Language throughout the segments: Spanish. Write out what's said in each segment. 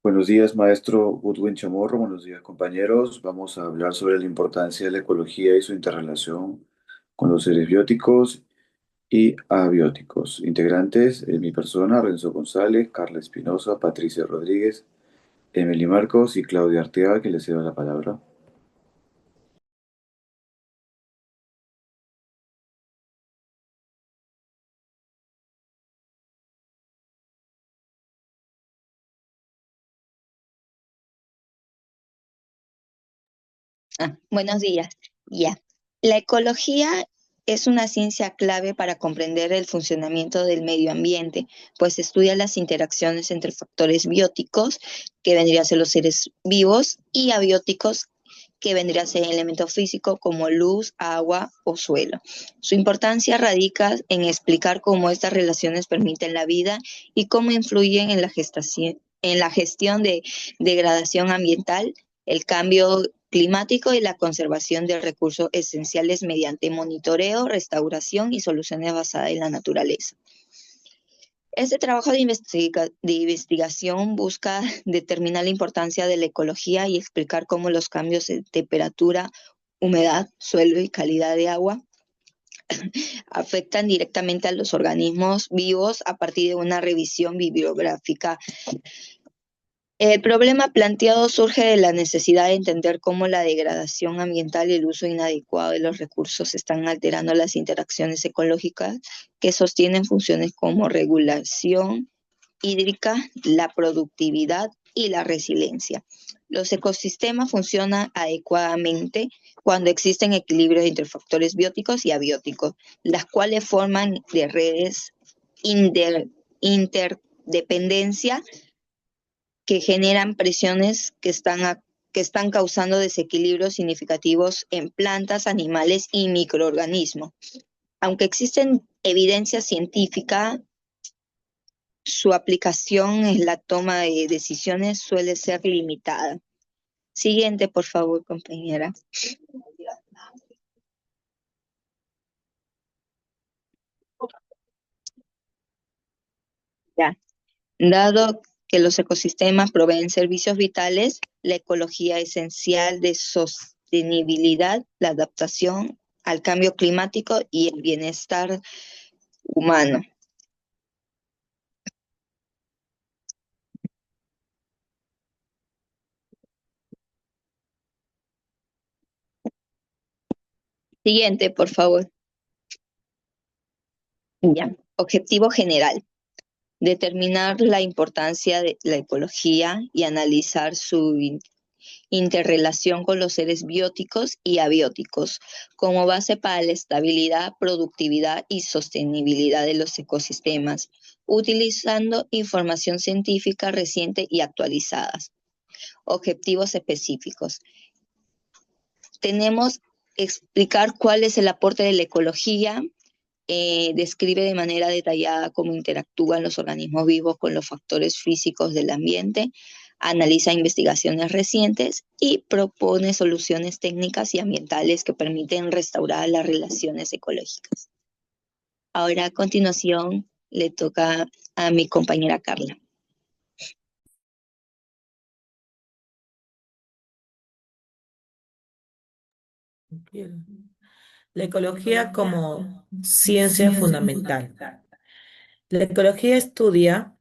Buenos días, maestro Goodwin Chamorro. Buenos días, compañeros. Vamos a hablar sobre la importancia de la ecología y su interrelación con los seres bióticos y abióticos. Integrantes, mi persona, Renzo González, Carla Espinosa, Patricia Rodríguez, Emily Marcos y Claudia Arteaga, que les cedo la palabra. Buenos días. Ya. La ecología es una ciencia clave para comprender el funcionamiento del medio ambiente, pues estudia las interacciones entre factores bióticos, que vendrían a ser los seres vivos, y abióticos, que vendría a ser elemento físico como luz, agua o suelo. Su importancia radica en explicar cómo estas relaciones permiten la vida y cómo influyen en la gestión de degradación ambiental, el cambio climático y la conservación de recursos esenciales mediante monitoreo, restauración y soluciones basadas en la naturaleza. Este trabajo de investigación busca determinar la importancia de la ecología y explicar cómo los cambios de temperatura, humedad, suelo y calidad de agua afectan directamente a los organismos vivos a partir de una revisión bibliográfica. El problema planteado surge de la necesidad de entender cómo la degradación ambiental y el uso inadecuado de los recursos están alterando las interacciones ecológicas que sostienen funciones como regulación hídrica, la productividad y la resiliencia. Los ecosistemas funcionan adecuadamente cuando existen equilibrios entre factores bióticos y abióticos, las cuales forman de redes interdependencia que generan presiones que están causando desequilibrios significativos en plantas, animales y microorganismos. Aunque existen evidencia científica, su aplicación en la toma de decisiones suele ser limitada. Siguiente, por favor, compañera. Ya. Dado que los ecosistemas proveen servicios vitales, la ecología es esencial de sostenibilidad, la adaptación al cambio climático y el bienestar humano. Siguiente, por favor. Ya. Objetivo general. Determinar la importancia de la ecología y analizar su interrelación con los seres bióticos y abióticos como base para la estabilidad, productividad y sostenibilidad de los ecosistemas, utilizando información científica reciente y actualizadas. Objetivos específicos. Tenemos explicar cuál es el aporte de la ecología, describe de manera detallada cómo interactúan los organismos vivos con los factores físicos del ambiente, analiza investigaciones recientes y propone soluciones técnicas y ambientales que permiten restaurar las relaciones ecológicas. Ahora, a continuación, le toca a mi compañera Carla. La ecología como ciencia fundamental. La ecología estudia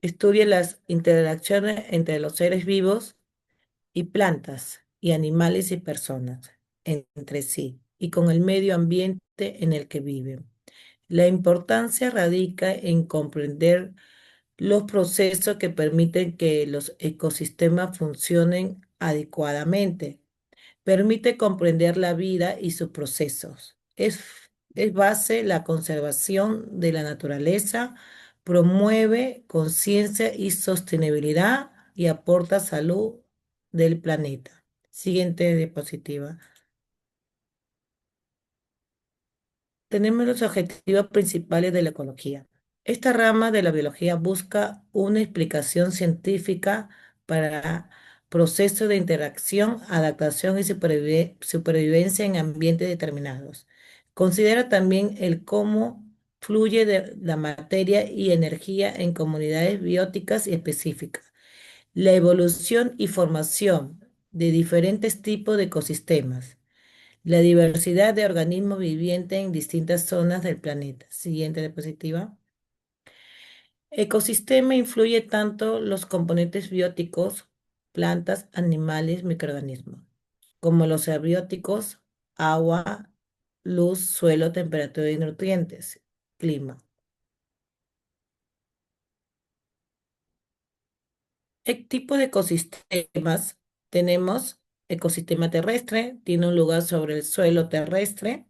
las interacciones entre los seres vivos y plantas y animales y personas entre sí y con el medio ambiente en el que viven. La importancia radica en comprender los procesos que permiten que los ecosistemas funcionen adecuadamente. Permite comprender la vida y sus procesos. Es base la conservación de la naturaleza, promueve conciencia y sostenibilidad y aporta salud del planeta. Siguiente diapositiva. Tenemos los objetivos principales de la ecología. Esta rama de la biología busca una explicación científica para procesos de interacción, adaptación y supervivencia en ambientes determinados. Considera también el cómo fluye de la materia y energía en comunidades bióticas y específicas. La evolución y formación de diferentes tipos de ecosistemas. La diversidad de organismos vivientes en distintas zonas del planeta. Siguiente diapositiva. Ecosistema influye tanto los componentes bióticos, plantas, animales, microorganismos, como los abióticos, agua, luz, suelo, temperatura y nutrientes, clima. El tipo de ecosistemas tenemos ecosistema terrestre, tiene un lugar sobre el suelo terrestre.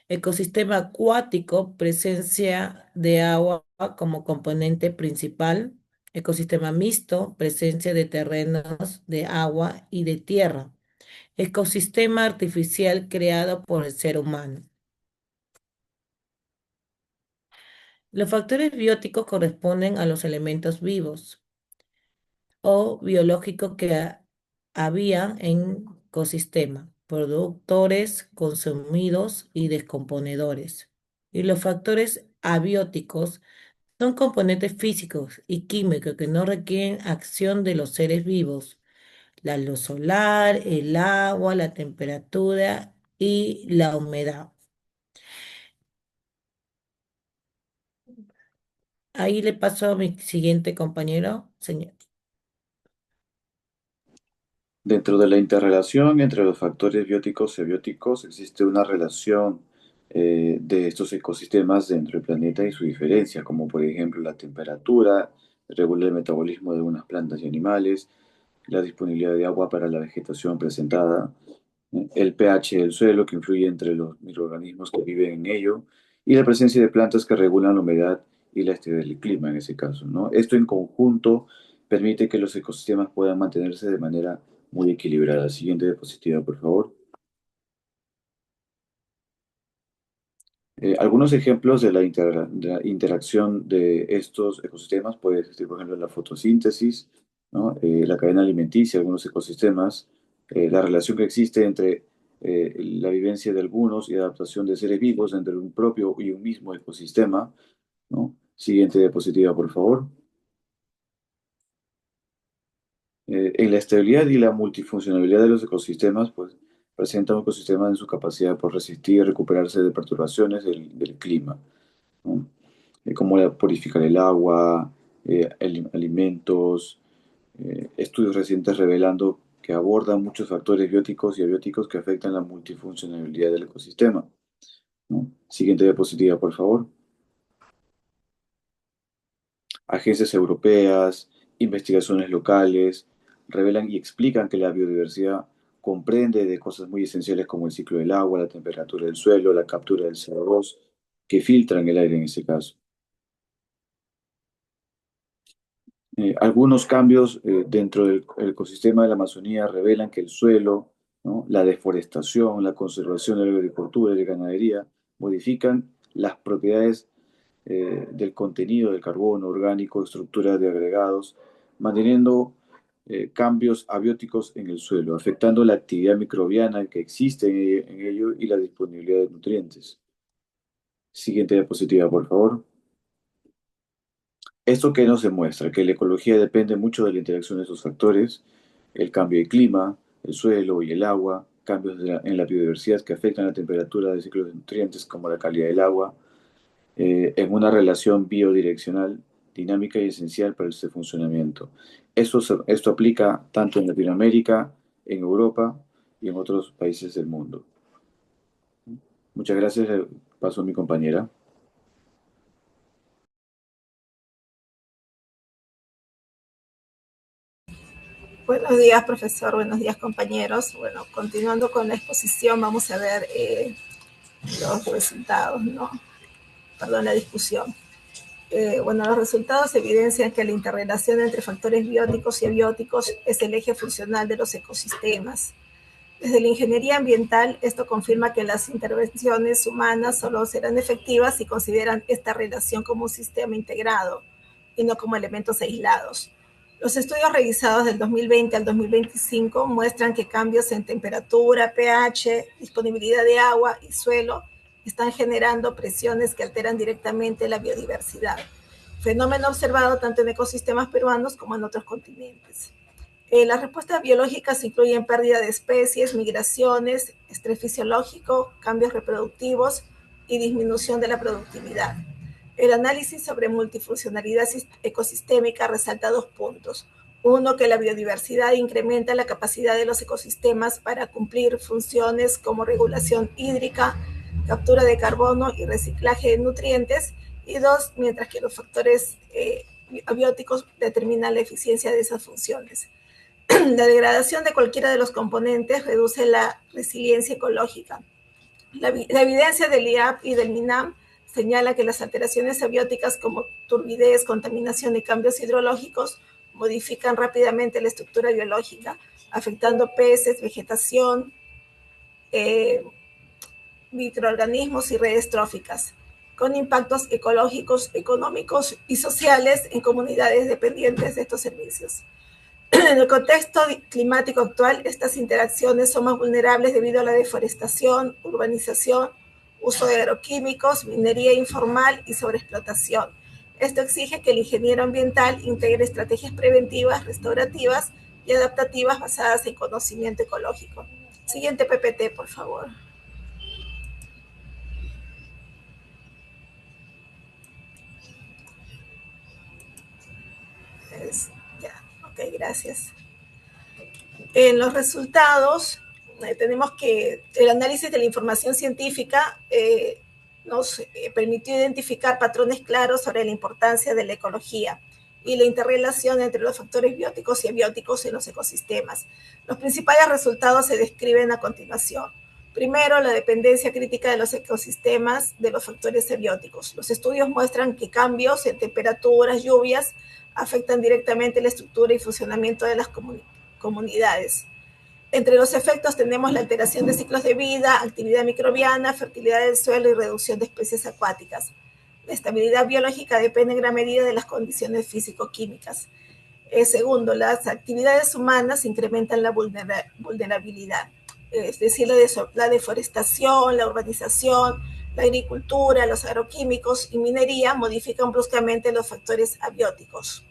Ecosistema acuático, presencia de agua como componente principal. Ecosistema mixto, presencia de terrenos de agua y de tierra. Ecosistema artificial creado por el ser humano. Los factores bióticos corresponden a los elementos vivos o biológicos que había en ecosistema, productores, consumidos y descomponedores. Y los factores abióticos son componentes físicos y químicos que no requieren acción de los seres vivos. La luz solar, el agua, la temperatura y la humedad. Ahí le paso a mi siguiente compañero, señor. Dentro de la interrelación entre los factores bióticos y abióticos existe una relación de estos ecosistemas dentro del planeta y su diferencia, como por ejemplo la temperatura, regula el metabolismo de algunas plantas y animales, la disponibilidad de agua para la vegetación presentada, el pH del suelo que influye entre los microorganismos que viven en ello, y la presencia de plantas que regulan la humedad y la estabilidad del clima en ese caso, ¿no? Esto en conjunto permite que los ecosistemas puedan mantenerse de manera muy equilibrada. Siguiente diapositiva, por favor. Algunos ejemplos de de la interacción de estos ecosistemas puede existir, por ejemplo, la fotosíntesis, ¿no? La cadena alimenticia, algunos ecosistemas, la relación que existe entre la vivencia de algunos y adaptación de seres vivos entre un propio y un mismo ecosistema, ¿no? Siguiente diapositiva, por favor. En la estabilidad y la multifuncionalidad de los ecosistemas, pues presenta un ecosistema en su capacidad por resistir y recuperarse de perturbaciones del clima, ¿no? Como purificar el agua, alimentos, estudios recientes revelando que abordan muchos factores bióticos y abióticos que afectan la multifuncionalidad del ecosistema, ¿no? Siguiente diapositiva, por favor. Agencias europeas, investigaciones locales, revelan y explican que la biodiversidad comprende de cosas muy esenciales como el ciclo del agua, la temperatura del suelo, la captura del CO2, que filtran el aire en ese caso. Algunos cambios dentro del ecosistema de la Amazonía revelan que el suelo, ¿no? La deforestación, la conservación de la agricultura y la ganadería modifican las propiedades del contenido del carbono orgánico, estructura de agregados, manteniendo cambios abióticos en el suelo, afectando la actividad microbiana que existe en ello y la disponibilidad de nutrientes. Siguiente diapositiva, por favor. ¿Esto qué nos demuestra? Que la ecología depende mucho de la interacción de esos factores, el cambio de clima, el suelo y el agua, cambios en la biodiversidad que afectan la temperatura de ciclos de nutrientes como la calidad del agua, en una relación biodireccional, dinámica y esencial para este funcionamiento. Esto aplica tanto en Latinoamérica, en Europa y en otros países del mundo. Muchas gracias. Paso a mi compañera. Buenos días, profesor. Buenos días, compañeros. Bueno, continuando con la exposición, vamos a ver los resultados, ¿no? Perdón, la discusión. Bueno, los resultados evidencian que la interrelación entre factores bióticos y abióticos es el eje funcional de los ecosistemas. Desde la ingeniería ambiental, esto confirma que las intervenciones humanas solo serán efectivas si consideran esta relación como un sistema integrado y no como elementos aislados. Los estudios revisados del 2020 al 2025 muestran que cambios en temperatura, pH, disponibilidad de agua y suelo están generando presiones que alteran directamente la biodiversidad, fenómeno observado tanto en ecosistemas peruanos como en otros continentes. Las respuestas biológicas incluyen pérdida de especies, migraciones, estrés fisiológico, cambios reproductivos y disminución de la productividad. El análisis sobre multifuncionalidad ecosistémica resalta 2 puntos. Uno, que la biodiversidad incrementa la capacidad de los ecosistemas para cumplir funciones como regulación hídrica, captura de carbono y reciclaje de nutrientes. Y 2, mientras que los factores abióticos determinan la eficiencia de esas funciones. La degradación de cualquiera de los componentes reduce la resiliencia ecológica. La evidencia del IAP y del MINAM señala que las alteraciones abióticas como turbidez, contaminación y cambios hidrológicos modifican rápidamente la estructura biológica, afectando peces, vegetación, microorganismos y redes tróficas, con impactos ecológicos, económicos y sociales en comunidades dependientes de estos servicios. En el contexto climático actual, estas interacciones son más vulnerables debido a la deforestación, urbanización, uso de agroquímicos, minería informal y sobreexplotación. Esto exige que el ingeniero ambiental integre estrategias preventivas, restaurativas y adaptativas basadas en conocimiento ecológico. Siguiente PPT, por favor. Ok, gracias. En los resultados, tenemos que el análisis de la información científica nos permitió identificar patrones claros sobre la importancia de la ecología y la interrelación entre los factores bióticos y abióticos en los ecosistemas. Los principales resultados se describen a continuación. Primero, la dependencia crítica de los ecosistemas de los factores abióticos. Los estudios muestran que cambios en temperaturas, lluvias, afectan directamente la estructura y funcionamiento de las comunidades. Entre los efectos tenemos la alteración de ciclos de vida, actividad microbiana, fertilidad del suelo y reducción de especies acuáticas. La estabilidad biológica depende en gran medida de las condiciones físico-químicas. Segundo, las actividades humanas incrementan la vulnerabilidad, es decir, la deforestación, la urbanización, la agricultura, los agroquímicos y minería modifican bruscamente los factores abióticos,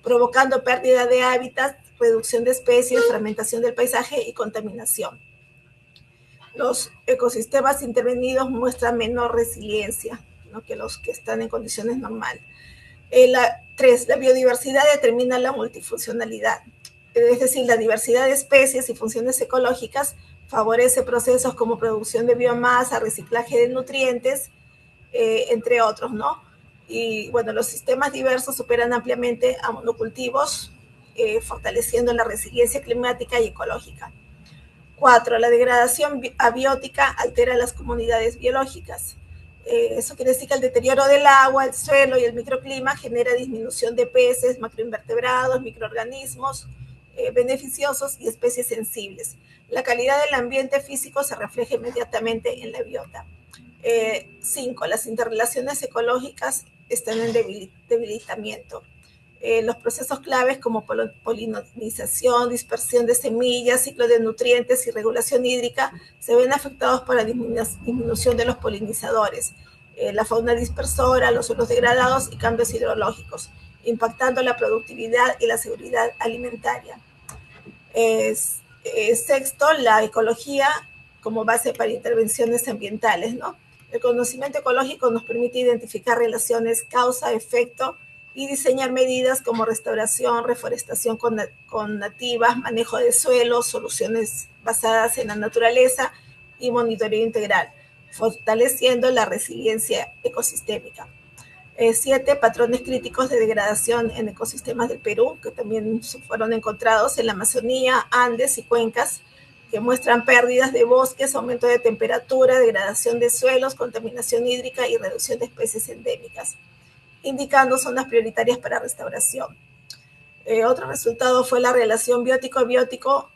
provocando pérdida de hábitat, reducción de especies, fragmentación del paisaje y contaminación. Los ecosistemas intervenidos muestran menor resiliencia, ¿no?, que los que están en condiciones normales. 3. La biodiversidad determina la multifuncionalidad, es decir, la diversidad de especies y funciones ecológicas favorece procesos como producción de biomasa, reciclaje de nutrientes, entre otros, ¿no? Y bueno, los sistemas diversos superan ampliamente a monocultivos, fortaleciendo la resiliencia climática y ecológica. 4. La degradación abiótica altera las comunidades biológicas. Eso quiere decir que el deterioro del agua, el suelo y el microclima genera disminución de peces, macroinvertebrados, microorganismos beneficiosos y especies sensibles. La calidad del ambiente físico se refleja inmediatamente en la biota. 5. Las interrelaciones ecológicas están en debilitamiento. Los procesos claves como polinización, dispersión de semillas, ciclo de nutrientes y regulación hídrica se ven afectados por la disminución de los polinizadores, la fauna dispersora, los suelos degradados y cambios hidrológicos, impactando la productividad y la seguridad alimentaria. Sexto, la ecología como base para intervenciones ambientales, ¿no? El conocimiento ecológico nos permite identificar relaciones causa-efecto y diseñar medidas como restauración, reforestación con nativas, manejo de suelos, soluciones basadas en la naturaleza y monitoreo integral, fortaleciendo la resiliencia ecosistémica. 7. Patrones críticos de degradación en ecosistemas del Perú, que también fueron encontrados en la Amazonía, Andes y cuencas, que muestran pérdidas de bosques, aumento de temperatura, degradación de suelos, contaminación hídrica y reducción de especies endémicas, indicando zonas prioritarias para restauración. Otro resultado fue la relación biótico-abiótico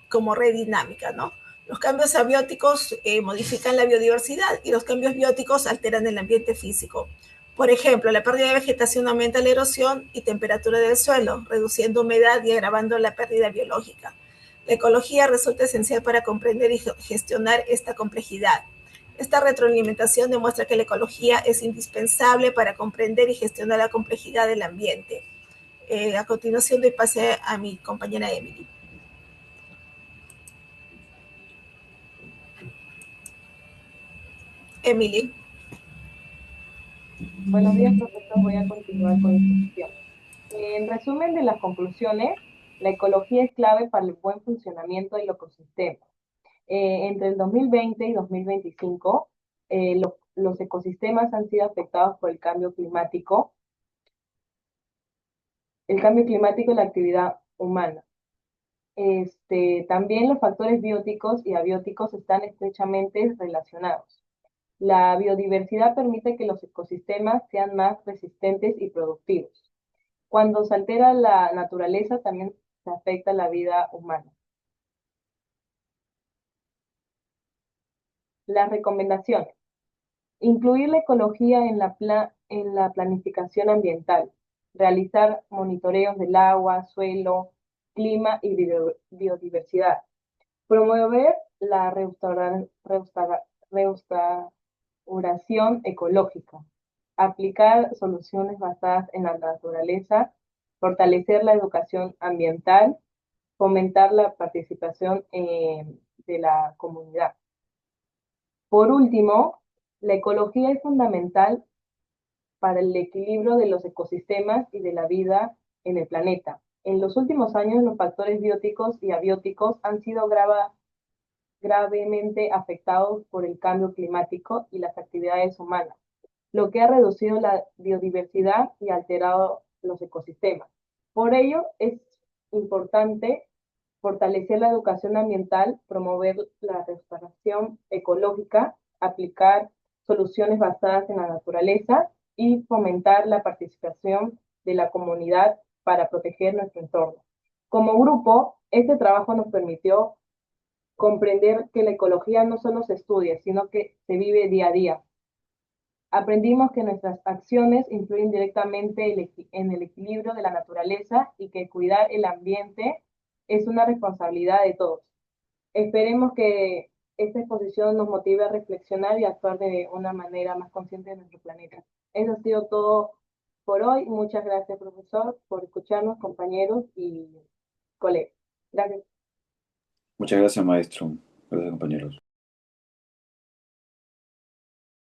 como red dinámica, ¿no? Los cambios abióticos modifican la biodiversidad y los cambios bióticos alteran el ambiente físico. Por ejemplo, la pérdida de vegetación aumenta la erosión y temperatura del suelo, reduciendo humedad y agravando la pérdida biológica. La ecología resulta esencial para comprender y gestionar esta complejidad. Esta retroalimentación demuestra que la ecología es indispensable para comprender y gestionar la complejidad del ambiente. A continuación doy pase a mi compañera Emily. Emily. Buenos días, profesor. Voy a continuar con la exposición. En resumen de las conclusiones, la ecología es clave para el buen funcionamiento del ecosistema. Entre el 2020 y 2025, los ecosistemas han sido afectados por el cambio climático y la actividad humana. También los factores bióticos y abióticos están estrechamente relacionados. La biodiversidad permite que los ecosistemas sean más resistentes y productivos. Cuando se altera la naturaleza, también se afecta la vida humana. Las recomendaciones. Incluir la ecología en la planificación ambiental. Realizar monitoreos del agua, suelo, clima y biodiversidad. Promover la restauración ecológica. Aplicar soluciones basadas en la naturaleza. Fortalecer la educación ambiental. Fomentar la participación de la comunidad. Por último, la ecología es fundamental para el equilibrio de los ecosistemas y de la vida en el planeta. En los últimos años, los factores bióticos y abióticos han sido gravemente afectados por el cambio climático y las actividades humanas, lo que ha reducido la biodiversidad y alterado los ecosistemas. Por ello, es importante fortalecer la educación ambiental, promover la restauración ecológica, aplicar soluciones basadas en la naturaleza y fomentar la participación de la comunidad para proteger nuestro entorno. Como grupo, este trabajo nos permitió comprender que la ecología no solo se estudia, sino que se vive día a día. Aprendimos que nuestras acciones influyen directamente en el equilibrio de la naturaleza y que cuidar el ambiente es una responsabilidad de todos. Esperemos que esta exposición nos motive a reflexionar y actuar de una manera más consciente de nuestro planeta. Eso ha sido todo por hoy. Muchas gracias, profesor, por escucharnos, compañeros y colegas. Gracias. Muchas gracias, maestro. Gracias, compañeros.